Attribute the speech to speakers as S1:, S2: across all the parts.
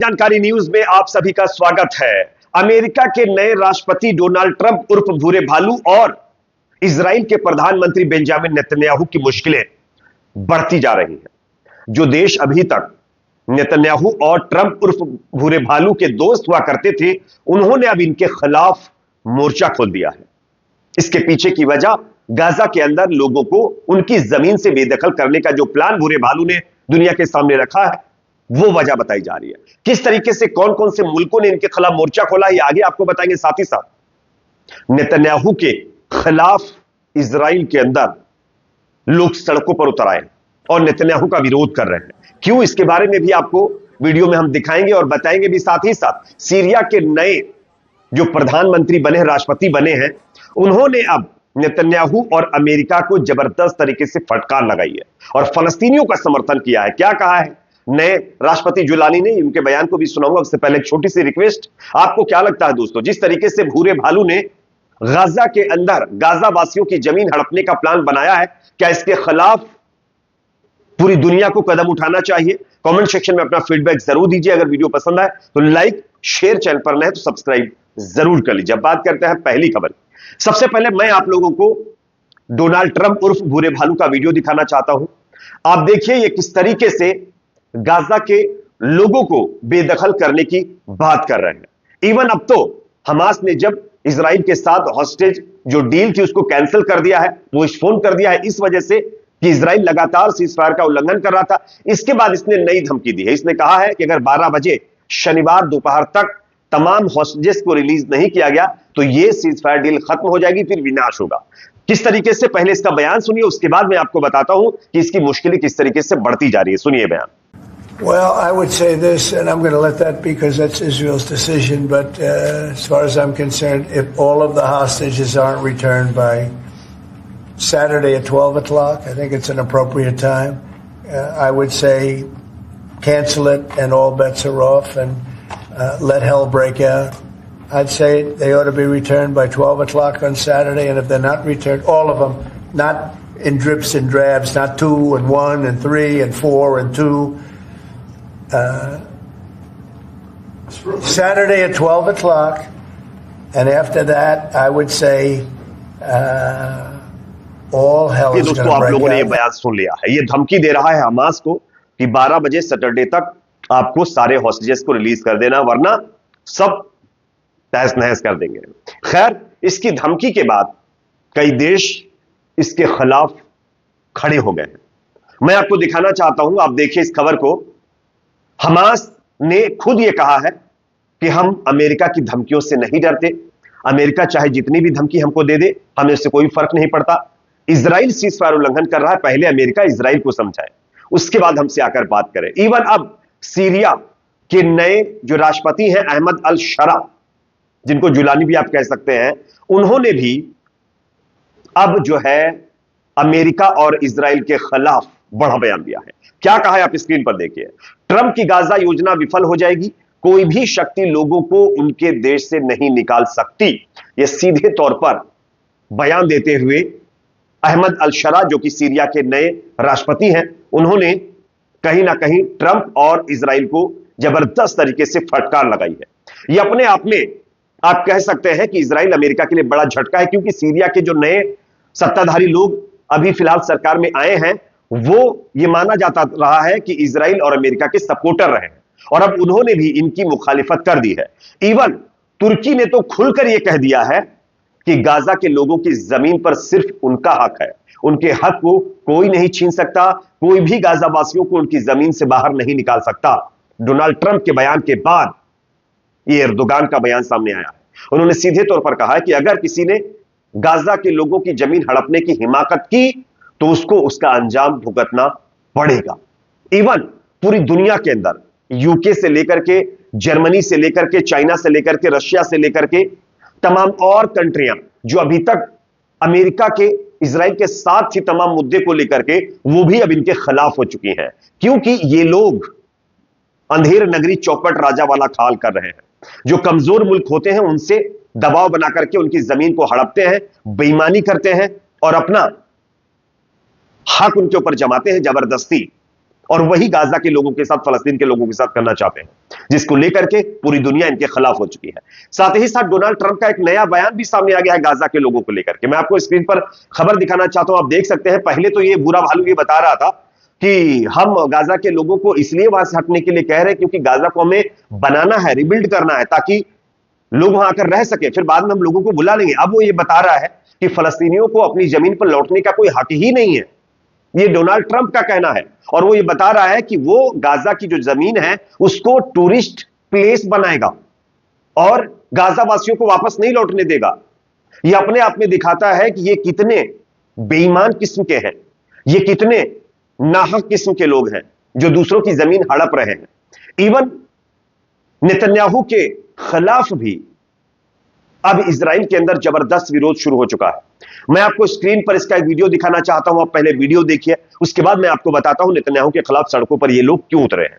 S1: जानकारी न्यूज में आप सभी का स्वागत है। अमेरिका के नए राष्ट्रपति डोनाल्ड ट्रंप उर्फ भूरे भालू और इजराइल के प्रधानमंत्री बेंजामिन नेतन्याहू की मुश्किलें बढ़ती जा रही हैं। जो देश अभी तक नेतन्याहू और ट्रंप उर्फ भूरे भालू के दोस्त हुआ करते थे, उन्होंने अब इनके खिलाफ मोर्चा खोल दिया है। इसके पीछे की वजह गाजा के अंदर लोगों को उनकी जमीन से बेदखल करने का जो प्लान भूरे भालू ने दुनिया के सामने रखा है, वो वजह बताई जा रही है। किस तरीके से कौन कौन से मुल्कों ने इनके खिलाफ मोर्चा खोला, ये आगे आपको बताएंगे। साथ ही साथ नेतन्याहू के खिलाफ इजराइल के अंदर लोग सड़कों पर उतर आए और नेतन्याहू का विरोध कर रहे हैं। क्यों, इसके बारे में भी आपको वीडियो में हम दिखाएंगे और बताएंगे भी। साथ ही साथ सीरिया के नए जो प्रधानमंत्री बने, राष्ट्रपति बने हैं, उन्होंने अब नेतन्याहू और अमेरिका को जबरदस्त तरीके से फटकार लगाई है और फलस्तीनियों का समर्थन किया है। क्या कहा है नए राष्ट्रपति जुलानी ने, उनके बयान को भी सुनाऊंगा। उससे पहले एक छोटी सी रिक्वेस्ट, आपको क्या लगता है दोस्तों, जिस तरीके से भूरे भालू ने गाजा के अंदर गाजा वासियों की जमीन हड़पने का प्लान बनाया है, क्या इसके खिलाफ पूरी दुनिया को कदम उठाना चाहिए? कमेंट सेक्शन में अपना फीडबैक जरूर दीजिए। अगर वीडियो पसंद आए तो लाइक, शेयर, चैनल पर नए तो सब्सक्राइब जरूर कर लीजिए। बात करते हैं पहली खबर। सबसे पहले मैं आप लोगों को डोनाल्ड ट्रंप उर्फ भूरे भालू का वीडियो दिखाना चाहता हूं। आप देखिए ये किस तरीके से गाजा के लोगों को बेदखल करने की बात कर रहे हैं। इवन अब तो हमास ने जब इजराइल के साथ हॉस्टेज जो डील थी उसको कैंसिल कर दिया है, पोस्टपोन कर दिया है, इस वजह से कि इजराइल लगातार सीजफायर का उल्लंघन कर रहा था। इसके बाद इसने नई धमकी दी है। इसने कहा है कि अगर 12 बजे शनिवार दोपहर तक तमाम हॉस्टेजेस को रिलीज नहीं किया गया तो यह सीजफायर डील खत्म हो जाएगी, फिर विनाश होगा। किस तरीके से, पहले इसका बयान सुनिए, उसके बाद मैं आपको बताता हूं कि इसकी मुश्किलें किस तरीके से बढ़ती जा रही है। सुनिए बयान।
S2: Well, I would say this, and I'm going to let that because that's Israel's decision, but as far as I'm concerned, if all of the hostages aren't returned by Saturday at 12 o'clock, I think it's an appropriate time. I would say cancel it and all bets are off and let hell break out. I'd say they ought to be returned by 12 o'clock on Saturday, and if they're not returned, all of them, not in drips and drabs, not 2 and 1 and 3 and 4 and 2, Saturday at 12 o'clock, and after that, I would say all hell is going to break out.
S1: दोस्तों, आप लोगों ने ये बयान सुन लिया है। ये धमकी दे रहा है हमास को कि 12 बजे सैटरडे तक आपको सारे हॉस्टेजेस को रिलीज कर देना, वरना सब तहस नहस कर देंगे। खैर, इसकी धमकी के बाद कई देश इसके खिलाफ खड़े हो गए हैं। मैं आपको दिखाना चाहता हूं, आप देखिए इस खबर को। हमास ने खुद यह कहा है कि हम अमेरिका की धमकियों से नहीं डरते। अमेरिका चाहे जितनी भी धमकी हमको दे दे, हमें उससे कोई फर्क नहीं पड़ता। इजराइल सीजफायर उल्लंघन कर रहा है, पहले अमेरिका इजराइल को समझाए, उसके बाद हमसे आकर बात करें। इवन अब सीरिया के नए जो राष्ट्रपति हैं, अहमद अल शरा, जिनको जुलानी भी आप कह सकते हैं, उन्होंने भी अब जो है अमेरिका और इजराइल के खिलाफ बड़ा बयान दिया है। क्या कहा है आप स्क्रीन पर देखिए। ट्रंप की गाजा योजना विफल हो जाएगी, कोई भी शक्ति लोगों को उनके देश से नहीं निकाल सकती। यह सीधे तौर पर बयान देते हुए अहमद अल शरा, जो कि सीरिया के नए राष्ट्रपति हैं, उन्होंने कहीं ना कहीं ट्रंप और इजराइल को जबरदस्त तरीके से फटकार लगाई है। यह अपने आप में आप कह सकते हैं कि इजराइल अमेरिका के लिए बड़ा झटका है, क्योंकि सीरिया के जो नए सत्ताधारी लोग अभी फिलहाल सरकार में आए हैं, वो ये माना जाता रहा है कि इजराइल और अमेरिका के सपोर्टर रहे हैं, और अब उन्होंने भी इनकी मुखालिफत कर दी है। इवन तुर्की ने तो खुलकर यह कह दिया है कि गाजा के लोगों की जमीन पर सिर्फ उनका हक है, उनके हक को कोई नहीं छीन सकता, कोई भी गाजा वासियों को उनकी जमीन से बाहर नहीं निकाल सकता। डोनाल्ड ट्रंप के बयान के बाद यह एर्दोगान का बयान सामने आया है। उन्होंने सीधे तौर पर कहा है कि अगर किसी ने गाजा के लोगों की जमीन हड़पने की हिमाकत की तो उसको उसका अंजाम भुगतना पड़ेगा। इवन पूरी दुनिया के अंदर यूके से लेकर के, जर्मनी से लेकर के, चाइना से लेकर के, रशिया से लेकर के तमाम और कंट्रियां जो अभी तक अमेरिका के, इजराइल के साथ ही तमाम मुद्दे को लेकर के, वो भी अब इनके खिलाफ हो चुकी हैं, क्योंकि ये लोग अंधेर नगरी चौपट राजा वाला खाल कर रहे हैं। जो कमजोर मुल्क होते हैं उनसे दबाव बना करके उनकी जमीन को हड़पते हैं, बेईमानी करते हैं और अपना हक उनके ऊपर जमाते हैं जबरदस्ती। और वही गाजा के लोगों के साथ, फलस्तीन के लोगों के साथ करना चाहते हैं, जिसको लेकर के पूरी दुनिया इनके खिलाफ हो चुकी है। साथ ही साथ डोनाल्ड ट्रंप का एक नया बयान भी सामने आ गया है गाजा के लोगों को लेकर के। मैं आपको स्क्रीन पर खबर दिखाना चाहता हूं, आप देख सकते हैं। पहले तो ये बुरा भालू ये बता रहा था कि हम गाजा के लोगों को इसलिए वहां से हटने के लिए कह रहे हैं क्योंकि गाजा को हमें बनाना है, रिबिल्ड करना है, ताकि लोग वहां आकर रह सके, फिर बाद में हम लोगों को बुला लेंगे। अब वो ये बता रहा है कि फलस्तीनियों को अपनी जमीन पर लौटने का कोई हक ही नहीं है। ये डोनाल्ड ट्रंप का कहना है, और वो ये बता रहा है कि वो गाजा की जो जमीन है उसको टूरिस्ट प्लेस बनाएगा और गाजा वासियों को वापस नहीं लौटने देगा। ये अपने आप में दिखाता है कि ये कितने बेईमान किस्म के हैं, ये कितने नाहक किस्म के लोग हैं जो दूसरों की जमीन हड़प रहे हैं। इवन नेतन्याहू के खिलाफ भी अब इजराइल के अंदर जबरदस्त विरोध शुरू हो चुका है। मैं आपको स्क्रीन पर इसका एक वीडियो दिखाना चाहता हूं, आप पहले वीडियो देखिए, उसके बाद मैं आपको बताता हूं नेतन्याहू के खिलाफ सड़कों पर ये लोग क्यों उतरे हैं।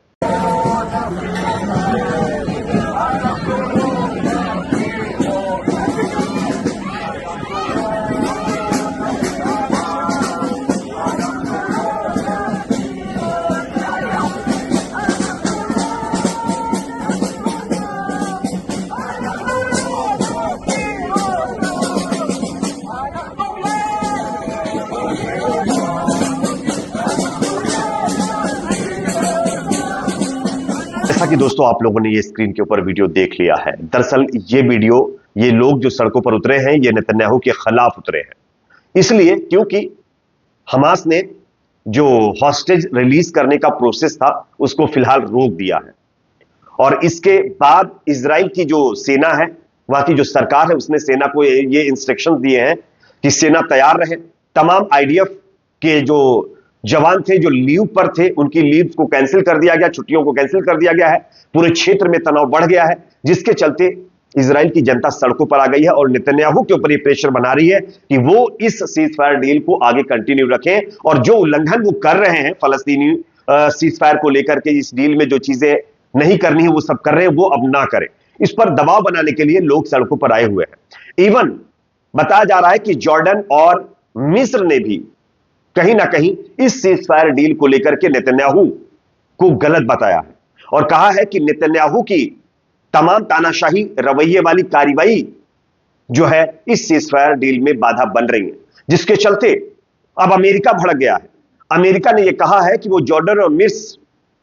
S1: जैसा कि दोस्तों आप लोगों ने ये स्क्रीन के ऊपर वीडियो देख लिया है, दरअसल ये वीडियो, ये लोग जो सड़कों पर उतरे हैं ये नेतन्याहू के खिलाफ उतरे हैं, इसलिए क्योंकि हमास ने जो हॉस्टेज रिलीज करने का प्रोसेस था उसको फिलहाल रोक दिया है। और इसके बाद इजराइल की जो सेना है, वहां की जो सरकार है, उसने सेना को ये इंस्ट्रक्शन दिए हैं कि सेना तैयार रहे। तमाम आईडीएफ के जो जवान थे जो लीव पर थे उनकी लीव को कैंसिल कर दिया गया, छुट्टियों को कैंसिल कर दिया गया है। पूरे क्षेत्र में तनाव बढ़ गया है, जिसके चलते इजराइल की जनता सड़कों पर आ गई है और नेतन्याहू के ऊपर यह प्रेशर बना रही है कि वो इस सीज फायर डील को आगे कंटिन्यू रखें, और जो उल्लंघन वो कर रहे हैं फलस्तीनी सीज फायर को लेकर के, इस डील में जो चीजें नहीं करनी है वो सब कर रहे हैं, वो अब ना करें। इस पर दबाव बनाने के लिए लोग सड़कों पर आए हुए हैं। इवन बताया जा रहा है कि जॉर्डन और मिस्र ने भी कहीं ना कहीं इस सीज फायर डील को लेकर के नेतन्याहू को गलत बताया है और कहा है कि नेतन्याहू की तमाम तानाशाही रवैये वाली कार्रवाई जो है इस सीज फायर डील में बाधा बन रही है, जिसके चलते अब अमेरिका भड़क गया है। अमेरिका ने यह कहा है कि वो जॉर्डन और मिस्र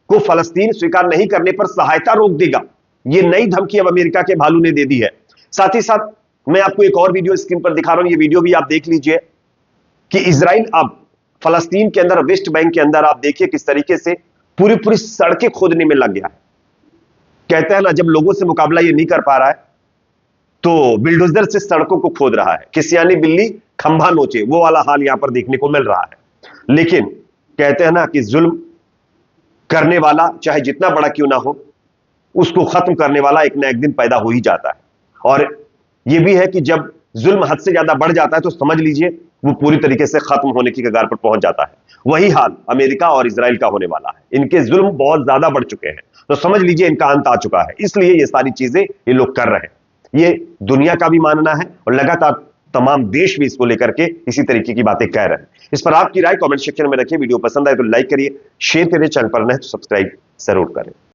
S1: को फलस्तीन स्वीकार नहीं करने पर सहायता रोक देगा। यह नई धमकी अब अमेरिका के भालू ने दे दी है। साथ ही साथ मैं आपको एक और वीडियो स्क्रीन पर दिखा रहा हूं, यह वीडियो भी आप देख लीजिए कि इजराइल अब फलस्तीन के अंदर, वेस्ट बैंक के अंदर आप देखिए किस तरीके से पूरी पूरी सड़कें खोदने में लग गया है। कहते हैं ना, जब लोगों से मुकाबला ये नहीं कर पा रहा है तो बिल्डोजर से सड़कों को खोद रहा है, किसियानी बिल्ली खंभा नोचे, वो वाला हाल यहां पर देखने को मिल रहा है। लेकिन कहते हैं ना कि जुल्म करने वाला चाहे जितना बड़ा क्यों ना हो, उसको खत्म करने वाला एक ना एक दिन पैदा हो ही जाता है। और यह भी है कि जब जुल्म हद से ज्यादा बढ़ जाता है तो समझ लीजिए वो पूरी तरीके से खत्म होने की कगार पर पहुंच जाता है। वही हाल अमेरिका और इजराइल का होने वाला है। इनके जुल्म बहुत ज्यादा बढ़ चुके हैं, तो समझ लीजिए इनका अंत आ चुका है। इसलिए ये सारी चीजें ये लोग कर रहे हैं। ये दुनिया का भी मानना है और लगातार तमाम देश भी इसको लेकर के इसी तरीके की बातें कह रहे हैं। इस पर आपकी राय कमेंट सेक्शन में रखिए। वीडियो पसंद आए तो लाइक करिए, शेयर करिए, चैनल पर नए तो सब्सक्राइब जरूर करें।